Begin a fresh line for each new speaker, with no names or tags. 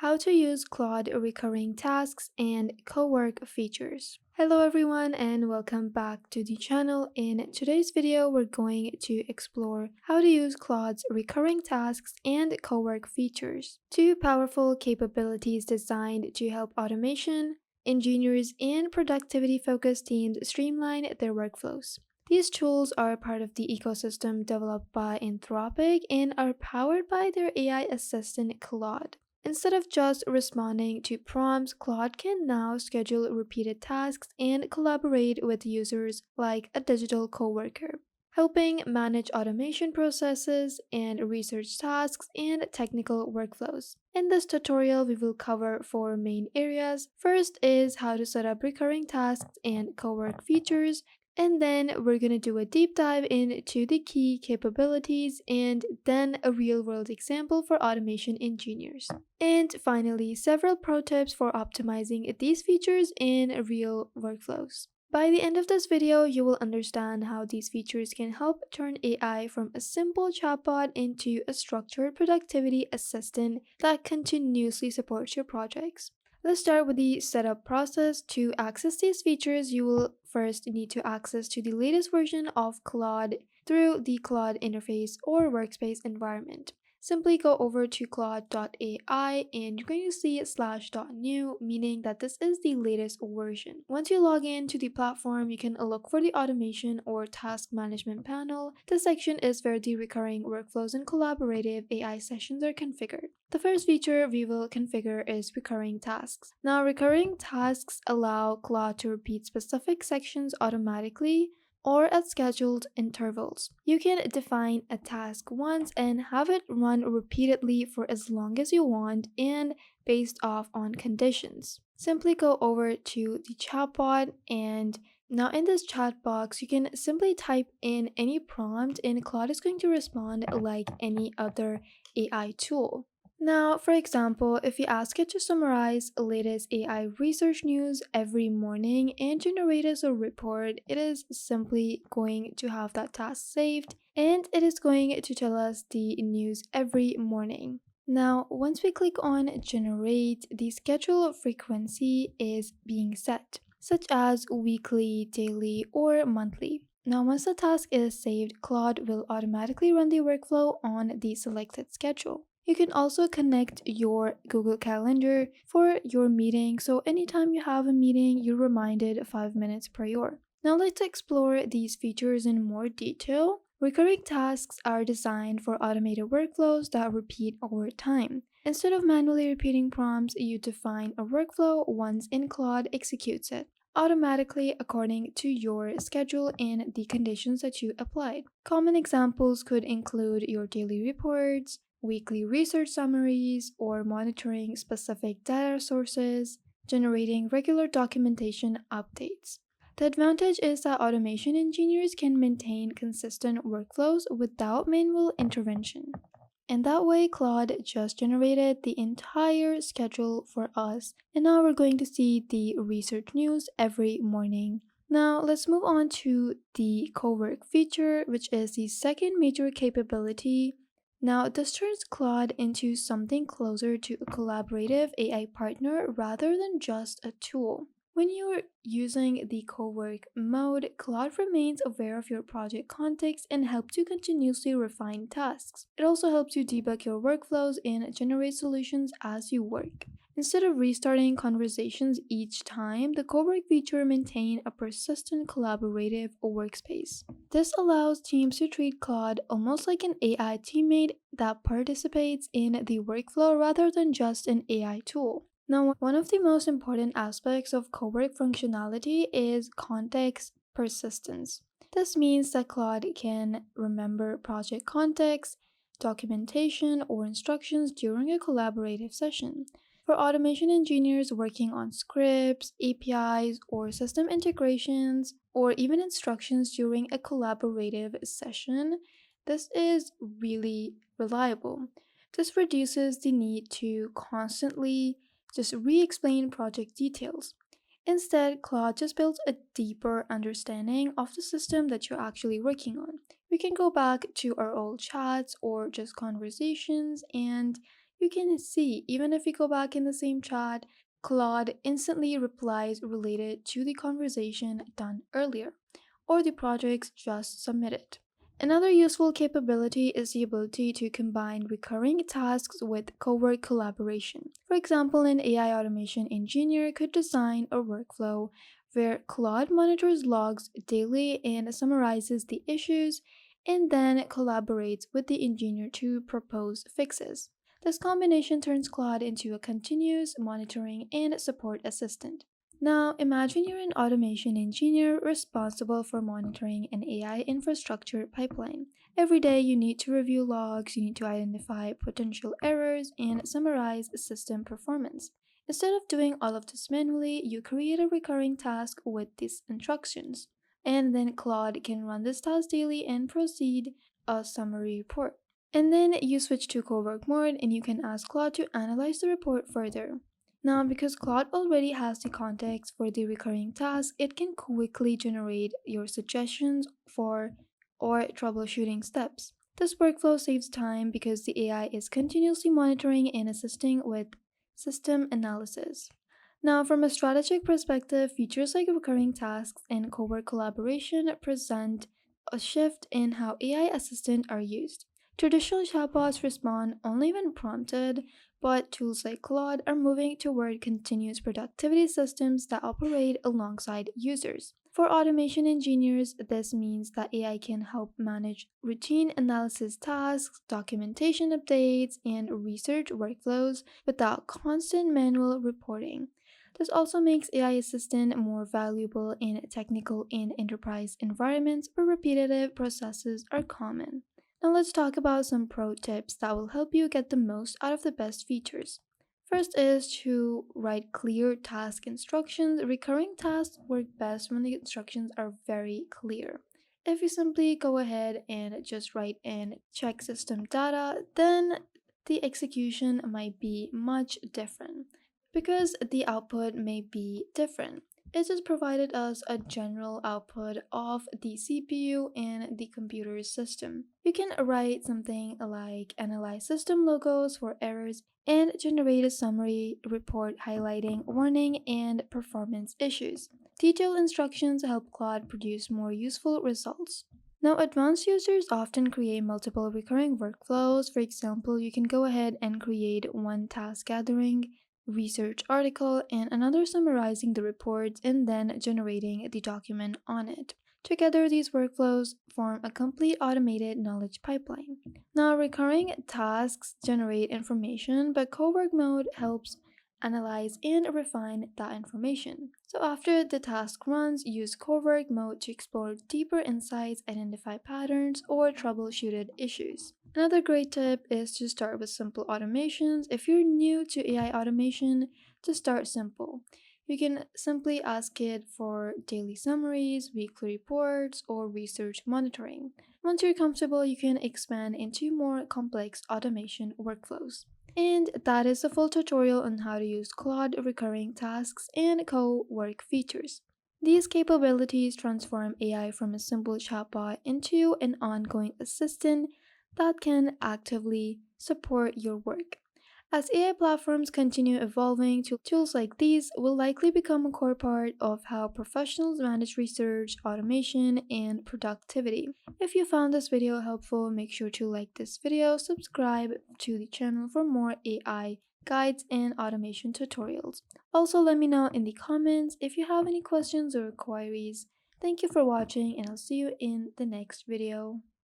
how to use Claude recurring tasks and Cowork features. Hello everyone and welcome back to the channel. In today's video, we're going to explore how to use Claude's recurring tasks and Cowork features, two powerful capabilities designed to help automation, engineers, and productivity-focused teams streamline their workflows. These tools are part of the ecosystem developed by Anthropic and are powered by their AI assistant Claude. Instead of just responding to prompts, Claude can now schedule repeated tasks and collaborate with users like a digital coworker, helping manage automation processes and research tasks and technical workflows. In this tutorial, we will cover four main areas. First is how to set up recurring tasks and Cowork features, and then we're going to do a deep dive into the key capabilities and then a real world example for automation engineers. And finally, several pro tips for optimizing these features in real workflows. By the end of this video, you will understand how these features can help turn AI from a simple chatbot into a structured productivity assistant that continuously supports your projects. Let's start with the setup process. To access these features, you will first need to access to the latest version of Claude through the Claude interface or workspace environment. Simply go over to claude.ai and you're going to see /.new, meaning that this is the latest version. Once you log in to the platform, you can look for the automation or task management panel. This section is where the recurring workflows and collaborative AI sessions are configured. The first feature we will configure is recurring tasks. Now, recurring tasks allow Claude to repeat specific sections automatically or at scheduled intervals. You can define a task once and have it run repeatedly for as long as you want and based off on conditions. Simply go over to the chatbot, and now in this chat box you can simply type in any prompt and Claude is going to respond like any other AI tool. Now, for example, if you ask it to summarize latest AI research news every morning and generate us a report, it is simply going to have that task saved and it is going to tell us the news every morning. Now, once we click on generate, the schedule frequency is being set, such as weekly, daily, or monthly. Now, once the task is saved, Claude will automatically run the workflow on the selected schedule. You can also connect your Google Calendar for your meeting, so anytime you have a meeting, you're reminded 5 minutes prior. Now let's explore these features in more detail. Recurring tasks are designed for automated workflows that repeat over time. Instead of manually repeating prompts, you define a workflow once and Claude executes it automatically according to your schedule and the conditions that you applied. Common examples could include your daily reports, weekly research summaries, or monitoring specific data sources, generating regular documentation updates. The advantage is that automation engineers can maintain consistent workflows without manual intervention. And that way, Claude just generated the entire schedule for us. And now we're going to see the research news every morning. Now, let's move on to the Cowork feature, which is the second major capability. Now, this turns Claude into something closer to a collaborative AI partner rather than just a tool. When you're using the Cowork mode, Claude remains aware of your project context and helps you continuously refine tasks. It also helps you debug your workflows and generate solutions as you work. Instead of restarting conversations each time, the Cowork feature maintains a persistent collaborative workspace. This allows teams to treat Claude almost like an AI teammate that participates in the workflow rather than just an AI tool. Now, one of the most important aspects of Cowork functionality is context persistence. This means that Claude can remember project context, documentation, or instructions during a collaborative session. For automation engineers working on scripts, APIs, or system integrations, or even instructions during a collaborative session, this is really reliable. This reduces the need to constantly just re-explain project details. Instead, Claude just builds a deeper understanding of the system that you're actually working on. We can go back to our old chats or just conversations and You can see, even if you go back in the same chat, Claude instantly replies related to the conversation done earlier or the projects just submitted. Another useful capability is the ability to combine recurring tasks with cowork collaboration. For example, an AI automation engineer could design a workflow where Claude monitors logs daily and summarizes the issues and then collaborates with the engineer to propose fixes. This combination turns Claude into a continuous monitoring and support assistant. Now, imagine you're an automation engineer responsible for monitoring an AI infrastructure pipeline. Every day, you need to review logs, you need to identify potential errors, and summarize system performance. Instead of doing all of this manually, you create a recurring task with these instructions. And then Claude can run this task daily and proceed a summary report. And then you switch to cowork mode and you can ask Claude to analyze the report further. Now, because Claude already has the context for the recurring task, it can quickly generate your suggestions for or troubleshooting steps. This workflow saves time because the AI is continuously monitoring and assisting with system analysis. Now, from a strategic perspective, features like recurring tasks and cowork collaboration present a shift in how AI assistants are used. Traditional chatbots respond only when prompted, but tools like Claude are moving toward continuous productivity systems that operate alongside users. For automation engineers, this means that AI can help manage routine analysis tasks, documentation updates, and research workflows without constant manual reporting. This also makes AI assistant more valuable in technical and enterprise environments where repetitive processes are common. Now let's talk about some pro tips that will help you get the most out of the best features. First is to write clear task instructions. Recurring tasks work best when the instructions are very clear. If you simply go ahead and just write and check system data, then the execution might be much different because the output may be different. It just provided us a general output of the CPU and the computer system. You can write something like analyze system logos for errors and generate a summary report highlighting warning and performance issues. Detailed instructions help Claude produce more useful results. Now, advanced users often create multiple recurring workflows. For example, you can go ahead and create one task gathering, research article, and another summarizing the reports and then generating the document on it. Together, these workflows form a complete automated knowledge pipeline. Now, recurring tasks generate information, but cowork mode helps analyze and refine that information. So, after the task runs, use cowork mode to explore deeper insights, identify patterns, or troubleshooted issues. Another great tip is to start with simple automations. If you're new to AI automation, just start simple. You can simply ask it for daily summaries, weekly reports, or research monitoring. Once you're comfortable, you can expand into more complex automation workflows. And that is the full tutorial on how to use Claude recurring tasks and co-work features. These capabilities transform AI from a simple chatbot into an ongoing assistant that can actively support your work. As AI platforms continue evolving, tools like these will likely become a core part of how professionals manage research, automation, and productivity. If you found this video helpful, make sure to like this video, subscribe to the channel for more AI guides and automation tutorials. Also, let me know in the comments if you have any questions or queries. Thank you for watching, and I'll see you in the next video.